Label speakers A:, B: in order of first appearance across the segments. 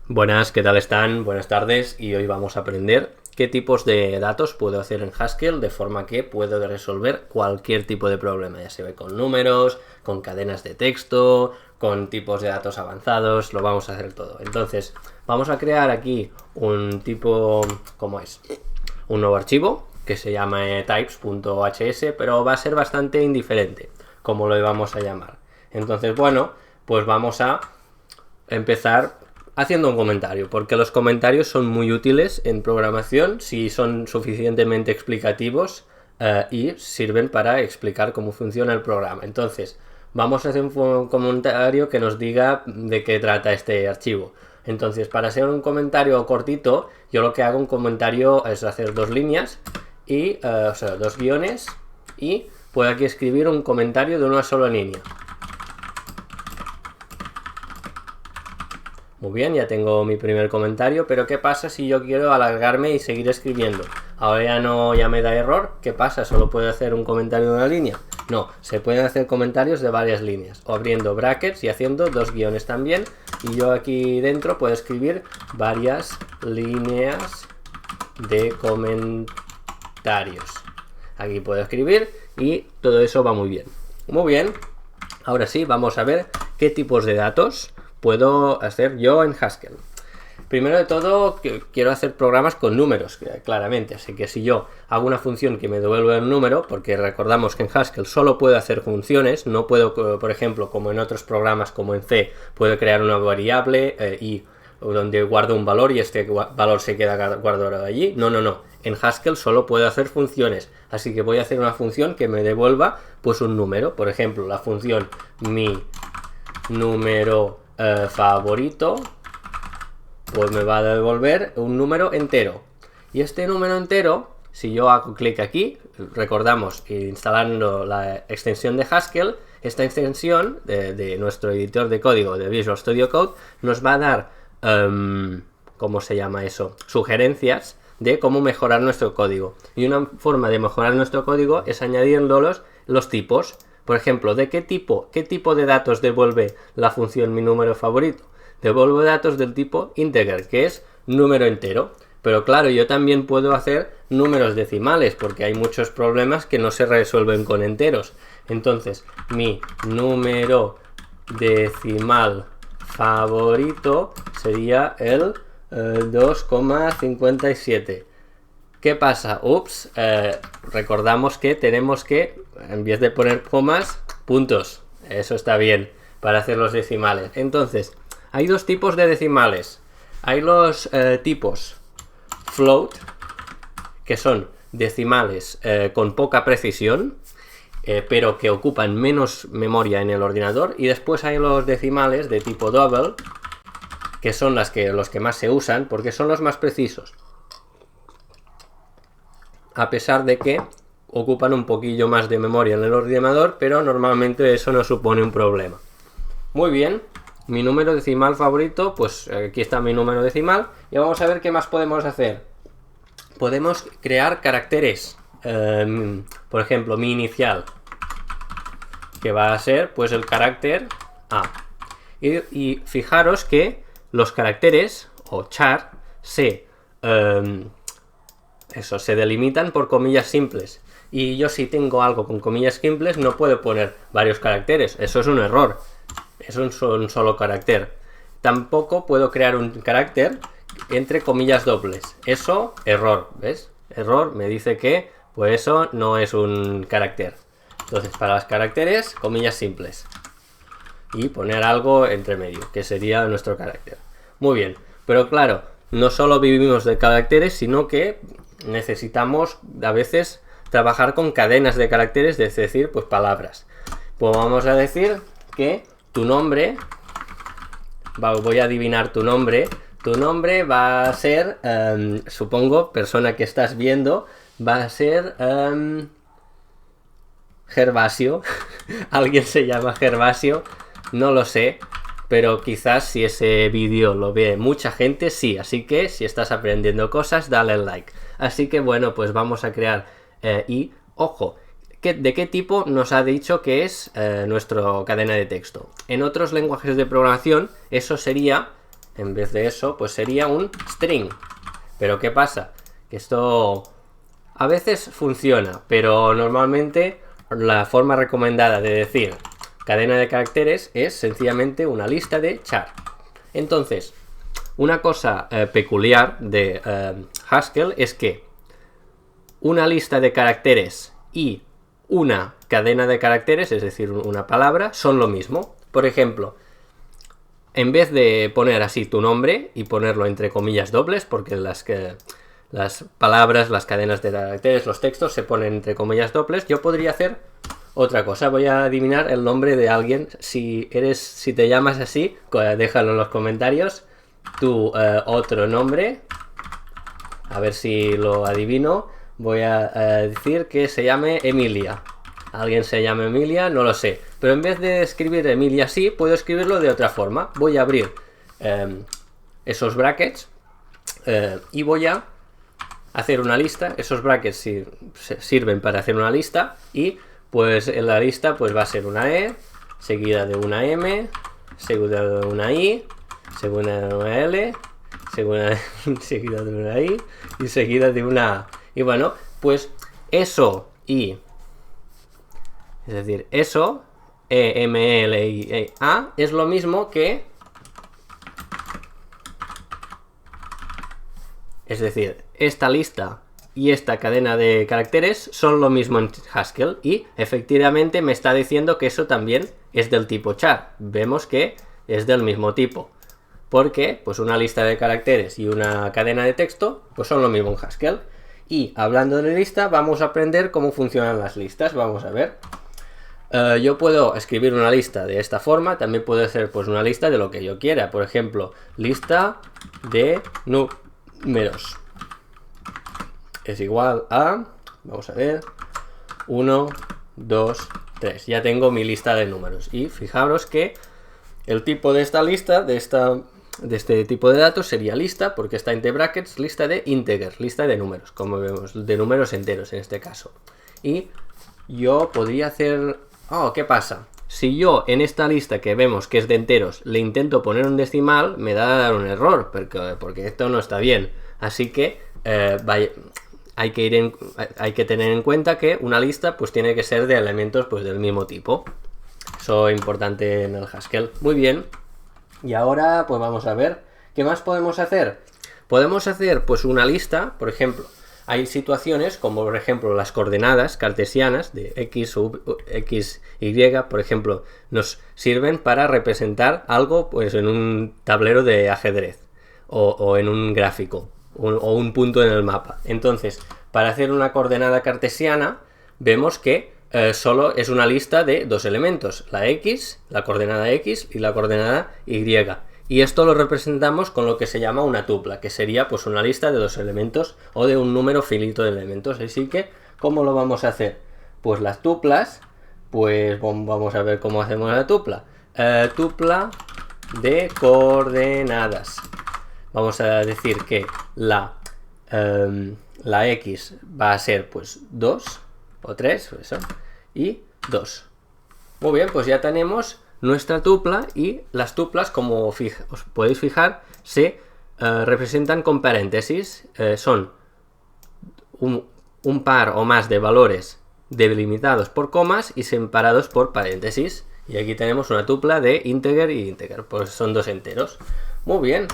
A: Buenas, ¿qué tal están? Buenas tardes, y hoy vamos a aprender qué tipos de datos puedo hacer en Haskell de forma que puedo resolver cualquier tipo de problema, ya sea con números, con cadenas de texto, con tipos de datos avanzados, lo vamos a hacer todo. Entonces, vamos a crear aquí un tipo, ¿cómo es? Un nuevo archivo que se llama types.hs, pero va a ser bastante indiferente como lo vamos a llamar. Entonces, bueno, pues vamos a empezar haciendo un comentario, porque los comentarios son muy útiles en programación si son suficientemente explicativos y sirven para explicar cómo funciona el programa. Entonces, vamos a hacer un comentario que nos diga de qué trata este archivo. Entonces, para hacer un comentario cortito, yo lo que hago un comentario es hacer dos líneas y, o sea, dos guiones, y puedo aquí escribir un comentario de una sola línea. Muy bien, ya tengo mi primer comentario, pero ¿qué pasa si yo quiero alargarme y seguir escribiendo? Ahora ya me da error. ¿Qué pasa? ¿Solo puedo hacer un comentario de una línea? No, se pueden hacer comentarios de varias líneas, o abriendo brackets y haciendo dos guiones también, y yo aquí dentro puedo escribir varias líneas de comentarios. Aquí puedo escribir y todo eso va muy bien. Muy bien, ahora sí, vamos a ver qué tipos de datos puedo hacer yo en Haskell. Primero de todo, quiero hacer programas con números, claramente. Así que si yo hago una función que me devuelve un número, porque recordamos que en Haskell solo puedo hacer funciones, no puedo, por ejemplo, como en otros programas como en C, puedo crear una variable y donde guardo un valor y este valor se queda guardado allí. No. En Haskell solo puedo hacer funciones, así que voy a hacer una función que me devuelva pues un número. Por ejemplo, la función mi número favorito, pues me va a devolver un número entero. Y este número entero, si yo hago clic aquí, recordamos, instalando la extensión de Haskell, esta extensión de nuestro editor de código de Visual Studio Code nos va a dar, ¿cómo se llama eso? Sugerencias de cómo mejorar nuestro código. Y una forma de mejorar nuestro código es añadiendo los tipos. Por ejemplo, ¿de qué tipo de datos devuelve la función mi número favorito? Devuelve datos del tipo integer, que es número entero. Pero claro, yo también puedo hacer números decimales, porque hay muchos problemas que no se resuelven con enteros. Entonces, mi número decimal favorito sería el 2,57. ¿Qué pasa? Ups, recordamos que tenemos que, en vez de poner comas, puntos. Eso está bien para hacer los decimales. Entonces, hay dos tipos de decimales. Hay los tipos float, que son decimales con poca precisión, pero que ocupan menos memoria en el ordenador. Y después hay los decimales de tipo double, que son los que más se usan, porque son los más precisos, a pesar de que ocupan un poquillo más de memoria en el ordenador, pero normalmente eso no supone un problema. Muy bien, mi número decimal favorito, pues aquí está mi número decimal, y vamos a ver qué más podemos hacer. Podemos crear caracteres, por ejemplo, mi inicial, que va a ser pues el carácter A. Y fijaros que los caracteres, o char, se delimitan por comillas simples. Y yo, si tengo algo con comillas simples, no puedo poner varios caracteres. Eso es un error. Es un solo carácter. Tampoco puedo crear un carácter entre comillas dobles. Eso, error. ¿Ves? Error, me dice que pues eso no es un carácter. Entonces, para los caracteres, comillas simples. Y poner algo entre medio, que sería nuestro carácter. Muy bien. Pero claro, no solo vivimos de caracteres, sino que necesitamos a veces trabajar con cadenas de caracteres, es decir, pues palabras. Pues vamos a decir que tu nombre, voy a adivinar tu nombre va a ser, supongo, persona que estás viendo, va a ser Gervasio. Alguien se llama Gervasio, no lo sé, pero quizás si ese vídeo lo ve mucha gente, sí. Así que si estás aprendiendo cosas, dale like. Así que bueno, pues vamos a crear y, ojo, ¿de qué tipo nos ha dicho que es nuestra cadena de texto? En otros lenguajes de programación eso sería en vez de eso, pues sería un string. Pero ¿qué pasa? Que esto a veces funciona, pero normalmente la forma recomendada de decir cadena de caracteres es sencillamente una lista de char. Entonces, una cosa peculiar de Haskell es que una lista de caracteres y una cadena de caracteres, es decir, una palabra, son lo mismo. Por ejemplo, en vez de poner así tu nombre y ponerlo entre comillas dobles, porque las palabras, las cadenas de caracteres, los textos se ponen entre comillas dobles, yo podría hacer otra cosa. Voy a adivinar el nombre de alguien. Si te llamas así, déjalo en los comentarios. Tu otro nombre. A ver si lo adivino. Voy a decir que se llame Emilia. ¿Alguien se llama Emilia? No lo sé. Pero en vez de escribir Emilia así, puedo escribirlo de otra forma. Voy a abrir esos brackets y voy a hacer una lista. Esos brackets sirven para hacer una lista y pues en la lista pues va a ser una E, seguida de una M, seguida de una I, seguida de una L, seguida de una I y seguida de una A. Y bueno, pues eso y... Es decir, eso, E, M, L, I, E, A, es lo mismo que... Es decir, esta lista y esta cadena de caracteres son lo mismo en Haskell y efectivamente me está diciendo que eso también es del tipo char. Vemos que es del mismo tipo, porque pues una lista de caracteres y una cadena de texto pues son lo mismo en Haskell. Y hablando de lista, vamos a aprender cómo funcionan las listas. Vamos a ver. Yo puedo escribir una lista de esta forma, también puedo hacer pues una lista de lo que yo quiera. Por ejemplo, lista de números es igual a, vamos a ver, 1, 2, 3. Ya tengo mi lista de números. Y fijaros que el tipo de esta lista, de este tipo de datos, sería lista, porque está entre brackets, lista de integers, lista de números, como vemos, de números enteros en este caso. Y yo podría hacer... Oh, ¿qué pasa? Si yo en esta lista que vemos que es de enteros le intento poner un decimal, me da a dar un error, porque esto no está bien. Así que hay que tener en cuenta que una lista pues tiene que ser de elementos pues del mismo tipo. Eso es importante en el Haskell. Muy bien. Y ahora pues vamos a ver qué más podemos hacer. Podemos hacer pues una lista, por ejemplo. Hay situaciones como por ejemplo las coordenadas cartesianas de x o x, y, por ejemplo, nos sirven para representar algo pues en un tablero de ajedrez o en un gráfico o un punto en el mapa. Entonces, para hacer una coordenada cartesiana vemos que solo es una lista de dos elementos, la x, la coordenada x y la coordenada y. Y esto lo representamos con lo que se llama una tupla, que sería pues una lista de dos elementos o de un número finito de elementos. Así que, ¿cómo lo vamos a hacer? Pues las tuplas, pues vamos a ver cómo hacemos la tupla. Tupla de coordenadas. Vamos a decir que la x va a ser pues 2 o 3, eso, y 2. Muy bien, pues ya tenemos nuestra tupla, y las tuplas, como os podéis fijar, se representan con paréntesis. Son un par o más de valores delimitados por comas y separados por paréntesis. Y aquí tenemos una tupla de integer y integer, pues son dos enteros. Muy bien,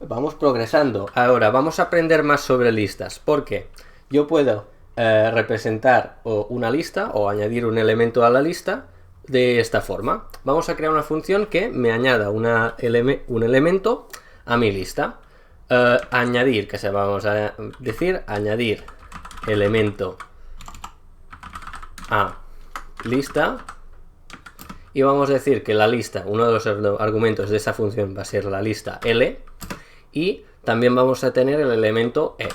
A: vamos progresando. Ahora vamos a aprender más sobre listas, porque yo puedo representar una lista o añadir un elemento a la lista de esta forma. Vamos a crear una función que me añada un elemento a mi lista. Añadir, que se vamos a decir, añadir elemento a lista, y vamos a decir que la lista, uno de los argumentos de esa función va a ser la lista L, y también vamos a tener el elemento E.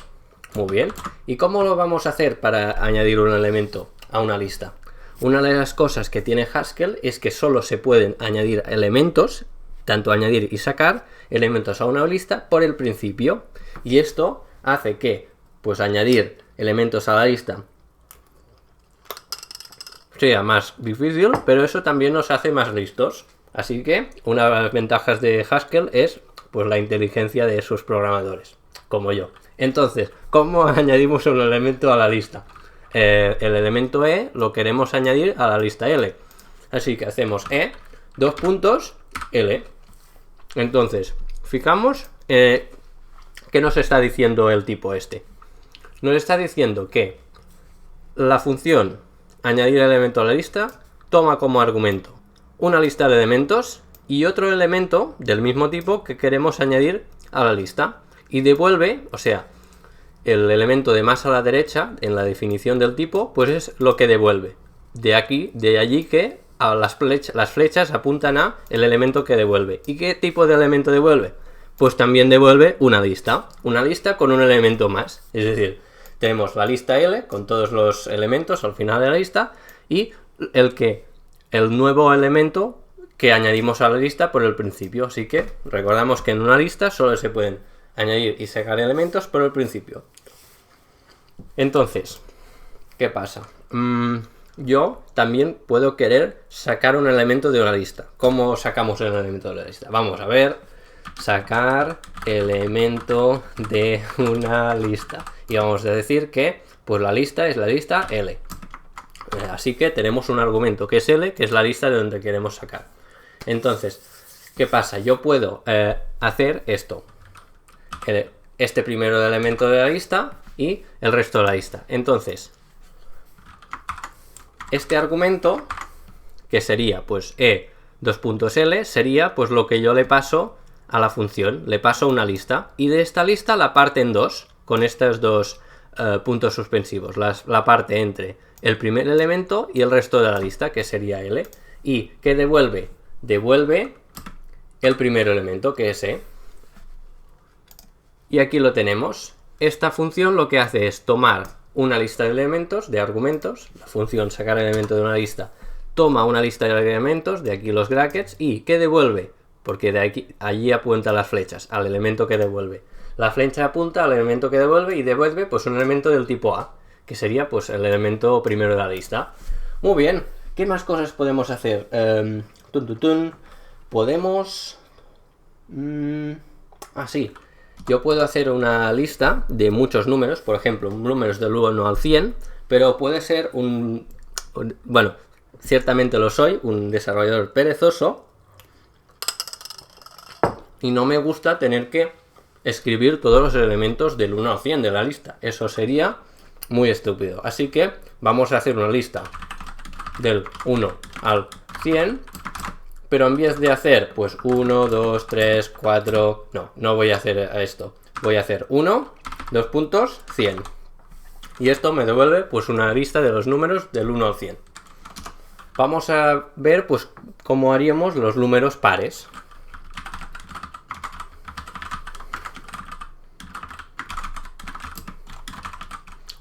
A: Muy bien. ¿Y cómo lo vamos a hacer para añadir un elemento a una lista? Una de las cosas que tiene Haskell es que solo se pueden añadir elementos, tanto añadir y sacar elementos a una lista por el principio, y esto hace que pues añadir elementos a la lista sea más difícil, pero eso también nos hace más listos. Así que una de las ventajas de Haskell es pues la inteligencia de esos programadores, como yo. Entonces, ¿cómo añadimos un elemento a la lista? El elemento E lo queremos añadir a la lista L. Así que hacemos E, dos puntos, L. Entonces, fijamos ¿qué nos está diciendo el tipo este? Nos está diciendo que la función añadir elemento a la lista toma como argumento una lista de elementos y otro elemento del mismo tipo que queremos añadir a la lista. Y devuelve, o sea, el elemento de más a la derecha en la definición del tipo, pues es lo que devuelve. De allí que a las flechas apuntan a el elemento que devuelve. ¿Y qué tipo de elemento devuelve? Pues también devuelve una lista con un elemento más. Es decir, tenemos la lista L con todos los elementos al final de la lista y el nuevo elemento que añadimos a la lista por el principio. Así que recordamos que en una lista solo se pueden añadir y sacar elementos por el principio. Entonces, ¿qué pasa? Yo también puedo querer sacar un elemento de una lista. ¿Cómo sacamos el elemento de la lista? Vamos a ver. Sacar elemento de una lista. Y vamos a decir que pues la lista es la lista L. Así que tenemos un argumento que es L, que es la lista de donde queremos sacar. Entonces, ¿qué pasa? Yo puedo hacer esto. Este primero elemento de la lista y el resto de la lista. Entonces, este argumento, que sería pues E, dos puntos L, sería pues lo que yo le paso a la función. Le paso una lista y de esta lista la parte en dos, con estos dos puntos suspensivos. La parte entre el primer elemento y el resto de la lista, que sería L. ¿Y qué devuelve? Devuelve el primer elemento, que es E. Y aquí lo tenemos. Esta función lo que hace es tomar una lista de elementos, de argumentos. La función sacar elemento de una lista toma una lista de elementos, de aquí los brackets, y ¿qué devuelve? Porque allí apunta las flechas, al elemento que devuelve. La flecha apunta al elemento que devuelve y devuelve pues un elemento del tipo A, que sería pues el elemento primero de la lista. Muy bien, ¿qué más cosas podemos hacer? Podemos... sí. Yo puedo hacer una lista de muchos números, por ejemplo, números del 1 al 100, pero puede ser bueno, ciertamente lo soy, un desarrollador perezoso, y no me gusta tener que escribir todos los elementos del 1 al 100 de la lista. Eso sería muy estúpido. Así que vamos a hacer una lista del 1 al 100, pero en vez de hacer pues 1, 2, 3, 4... No voy a hacer esto. Voy a hacer 1, 2 puntos, 100. Y esto me devuelve pues una lista de los números del 1 al 100. Vamos a ver pues cómo haríamos los números pares.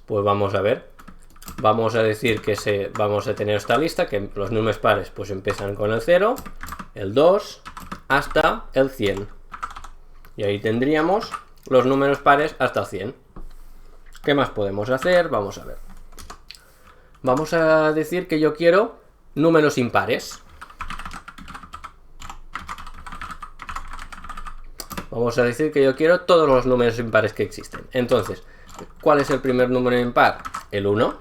A: Pues vamos a ver. Vamos a decir que vamos a tener esta lista, que los números pares pues empiezan con el 0, el 2, hasta el 100. Y ahí tendríamos los números pares hasta el 100. ¿Qué más podemos hacer? Vamos a ver. Vamos a decir que yo quiero números impares. Vamos a decir que yo quiero todos los números impares que existen. Entonces, ¿cuál es el primer número impar? El 1.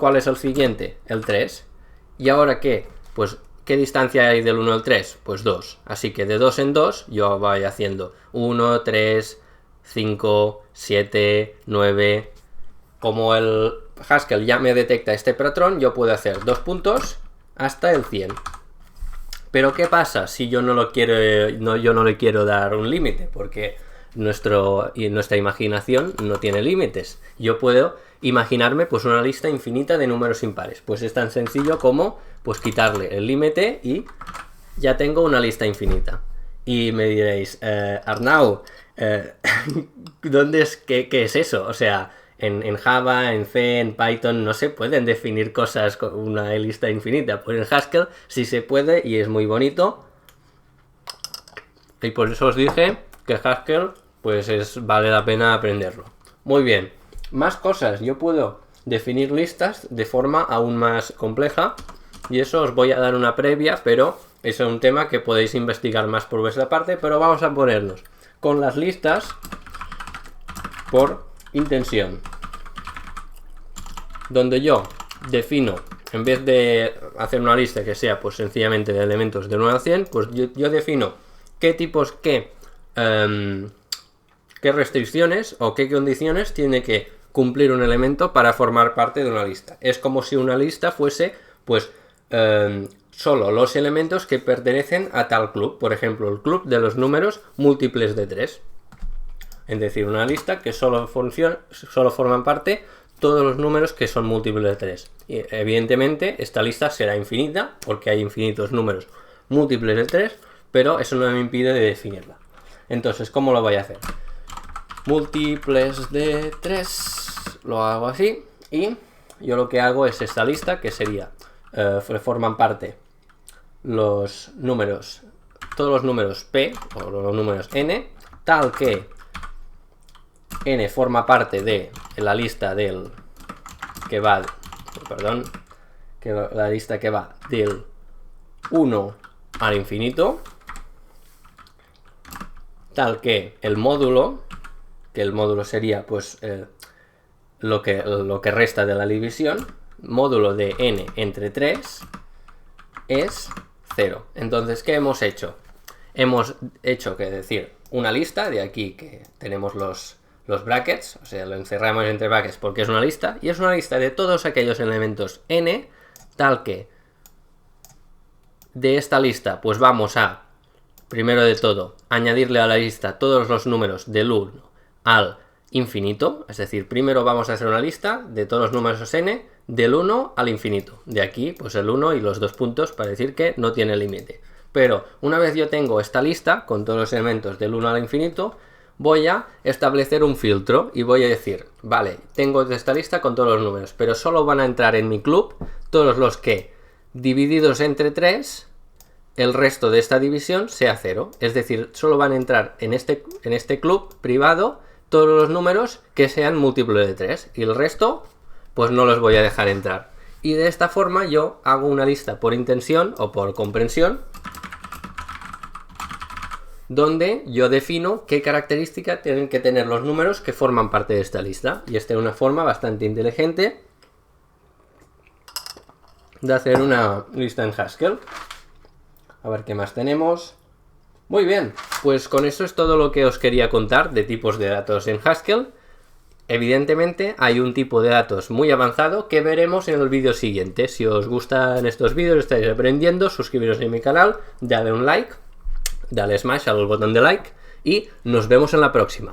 A: ¿Cuál es el siguiente? El 3. ¿Y ahora qué? Pues, ¿qué distancia hay del 1 al 3? Pues 2. Así que de 2 en 2 yo voy haciendo 1, 3, 5, 7, 9. Como el Haskell ya me detecta este patrón, yo puedo hacer 2 puntos hasta el 100. Pero ¿qué pasa si yo no le quiero dar un límite? Porque nuestra imaginación no tiene límites. Yo puedo imaginarme pues una lista infinita de números impares. Pues es tan sencillo como pues quitarle el límite y ya tengo una lista infinita. Y me diréis, Arnau, ¿qué es eso? O sea, en Java, en C, en Python no se pueden definir cosas con una lista infinita. Pues en Haskell sí se puede y es muy bonito. Y por eso os dije que Haskell pues vale la pena aprenderlo. Muy bien, más cosas. Yo puedo definir listas de forma aún más compleja y eso os voy a dar una previa, pero Eso es un tema que podéis investigar más por vuestra parte, pero vamos a ponernos con las listas por intención, donde yo defino, en vez de hacer una lista que sea pues sencillamente de elementos de 1 a 100, pues yo defino qué tipos, qué restricciones o qué condiciones tiene que cumplir un elemento para formar parte de una lista. Es como si una lista fuese pues solo los elementos que pertenecen a tal club, por ejemplo el club de los números múltiples de 3. Es decir, una lista que solo forman parte todos los números que son múltiples de 3. Y evidentemente esta lista será infinita, porque hay infinitos números múltiples de 3, pero eso no me impide de definirla. Entonces, ¿cómo lo voy a hacer? Múltiples de 3, lo hago así, y yo lo que hago es esta lista, que sería, forman parte los números, todos los números P, o los números N, tal que N forma parte de la lista del que va, la lista que va del 1 al infinito, tal que el módulo, sería pues lo que resta de la división, módulo de n entre 3 es 0. Entonces, ¿qué hemos hecho? Hemos hecho que decir una lista, de aquí que tenemos los brackets, o sea, lo encerramos entre brackets porque es una lista, y es una lista de todos aquellos elementos n, tal que de esta lista pues vamos a, primero de todo, añadirle a la lista todos los números del 1 al infinito, es decir, primero vamos a hacer una lista de todos los números n del 1 al infinito, de aquí pues el 1 y los 2 puntos para decir que no tiene límite. Pero una vez yo tengo esta lista con todos los elementos del 1 al infinito, voy a establecer un filtro y voy a decir, vale, tengo esta lista con todos los números, pero solo van a entrar en mi club todos los que, divididos entre 3, el resto de esta división sea 0. Es decir, solo van a entrar en este club privado todos los números que sean múltiplos de 3, y el resto, pues no los voy a dejar entrar. Y de esta forma yo hago una lista por intención o por comprensión, donde yo defino qué características tienen que tener los números que forman parte de esta lista. Y esta es una forma bastante inteligente de hacer una lista en Haskell. A ver qué más tenemos. Muy bien, pues con eso es todo lo que os quería contar de tipos de datos en Haskell. Evidentemente hay un tipo de datos muy avanzado que veremos en el vídeo siguiente. Si os gustan estos vídeos, estáis aprendiendo, suscribiros a mi canal, dale un like, dale smash al botón de like y nos vemos en la próxima.